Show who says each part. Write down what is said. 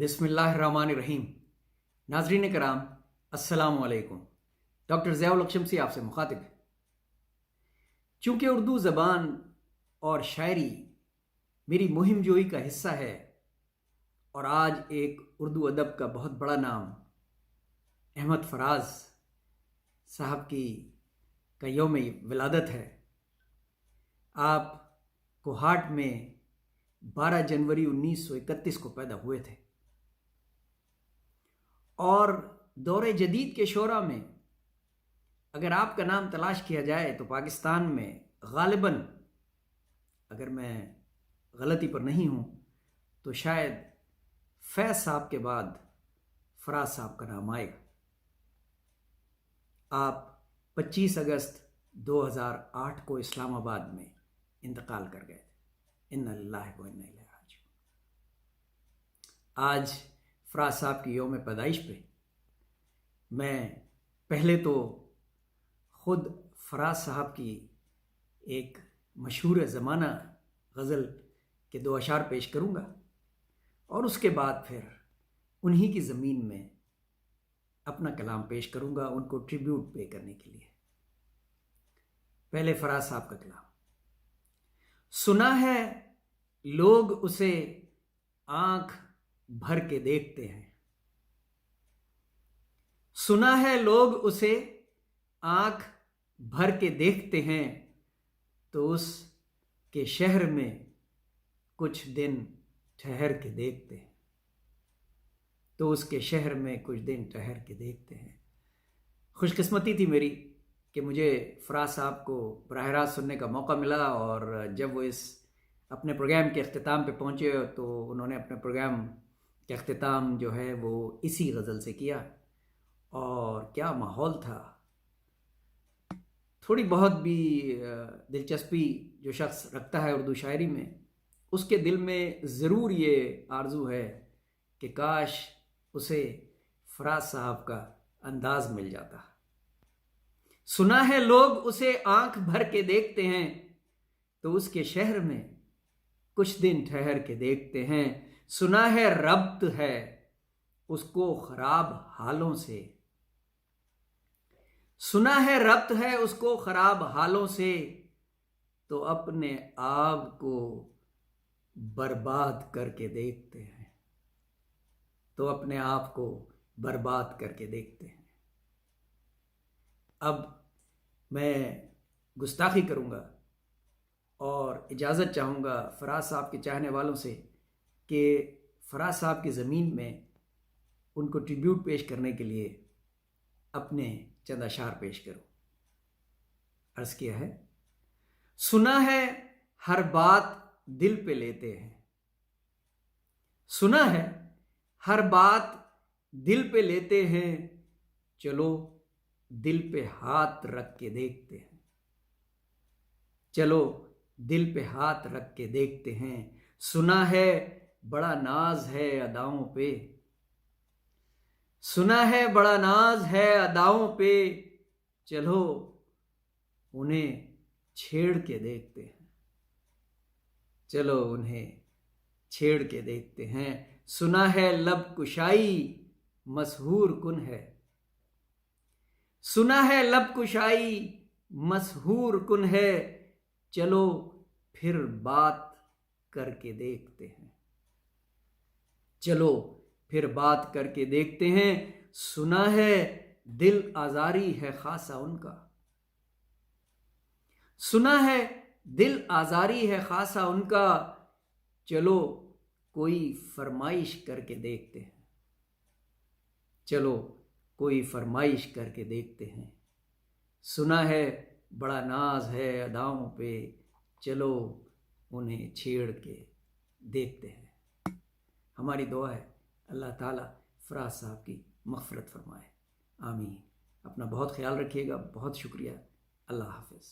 Speaker 1: بسم اللہ الرحمن الرحیم۔ ناظرین کرام السلام علیکم۔ ڈاکٹر ضیاء الحق شمسی آپ سے مخاطب ہے۔ چونکہ اردو زبان اور شاعری میری مہم جوئی کا حصہ ہے اور آج ایک اردو ادب کا بہت بڑا نام احمد فراز صاحب کا یوم ولادت ہے، آپ کوہاٹ میں 12 جنوری 1931 کو پیدا ہوئے تھے اور دور جدید کے شعراء میں اگر آپ کا نام تلاش کیا جائے تو پاکستان میں غالباً، اگر میں غلطی پر نہیں ہوں تو شاید فیض صاحب کے بعد فراز صاحب کا نام آئے گا۔ آپ 25 اگست 2008 کو اسلام آباد میں انتقال کر گئے تھے۔ انا للہ و انا الیہ راجعون۔ آج فراز صاحب کی یوم پیدائش پہ میں پہلے تو خود فراز صاحب کی ایک مشہور زمانہ غزل کے 2 اشعار پیش کروں گا اور اس کے بعد پھر انہی کی زمین میں اپنا کلام پیش کروں گا ان کو ٹریبیوٹ پے کرنے کے لیے۔ پہلے فراز صاحب کا کلام۔ سنا ہے لوگ اسے آنکھ بھر کے دیکھتے ہیں، سنا ہے لوگ اسے آنکھ بھر کے دیکھتے ہیں، تو اس کے شہر میں کچھ دن ٹھہر کے دیکھتے ہیں، تو اس کے شہر میں کچھ دن ٹھہر کے دیکھتے ہیں۔ خوش قسمتی تھی میری کہ مجھے فراز صاحب کو براہ راست سننے کا موقع ملا، اور جب وہ اس اپنے پروگرام کے اختتام پہ پہنچے تو انہوں نے اپنے پروگرام کا اختتام جو ہے وہ اسی غزل سے کیا، اور کیا ماحول تھا۔ تھوڑی بہت بھی دلچسپی جو شخص رکھتا ہے اردو شاعری میں، اس کے دل میں ضرور یہ آرزو ہے کہ کاش اسے فراز صاحب کا انداز مل جاتا۔ سنا ہے لوگ اسے آنکھ بھر کے دیکھتے ہیں، تو اس کے شہر میں کچھ دن ٹھہر کے دیکھتے ہیں، سنا ہے ربط ہے اس کو خراب حالوں سے، سنا ہے ربط ہے اس کو خراب حالوں سے، تو اپنے آپ کو برباد کر کے دیکھتے ہیں، تو اپنے آپ کو برباد کر کے دیکھتے ہیں۔ اب میں گستاخی کروں گا اور اجازت چاہوں گا فراز صاحب کے چاہنے والوں سے کہ فراز صاحب کی زمین میں ان کو ٹریبیوٹ پیش کرنے کے لیے اپنے چند اشعار پیش کروں۔ عرض کیا ہے، سنا ہے ہر بات دل پہ لیتے ہیں، سنا ہے ہر بات دل پہ لیتے ہیں، چلو دل پہ ہاتھ رکھ کے دیکھتے ہیں، چلو دل پہ ہاتھ رکھ کے دیکھتے ہیں، سنا ہے بڑا ناز ہے اداؤں پہ، سنا ہے بڑا ناز ہے اداؤں پہ، چلو انہیں چھیڑ کے دیکھتے ہیں، چلو انہیں چھیڑ کے دیکھتے ہیں، سنا ہے لب کشائی مسحور کن ہے، سنا ہے لب کشائی مسحور کن ہے، چلو پھر بات کر کے دیکھتے ہیں، چلو پھر بات کر کے دیکھتے ہیں، سنا ہے دل آزاری ہے خاصا ان کا، سنا ہے دل آزاری ہے خاصا ان کا، چلو کوئی فرمائش کر کے دیکھتے ہیں، چلو کوئی فرمائش کر کے دیکھتے ہیں، سنا ہے بڑا ناز ہے اداؤں پہ، چلو انہیں چھیڑ کے دیکھتے ہیں۔ ہماری دعا ہے اللہ تعالیٰ فراز صاحب کی مغفرت فرمائے، آمین۔ اپنا بہت خیال رکھیے گا، بہت شکریہ، اللہ حافظ۔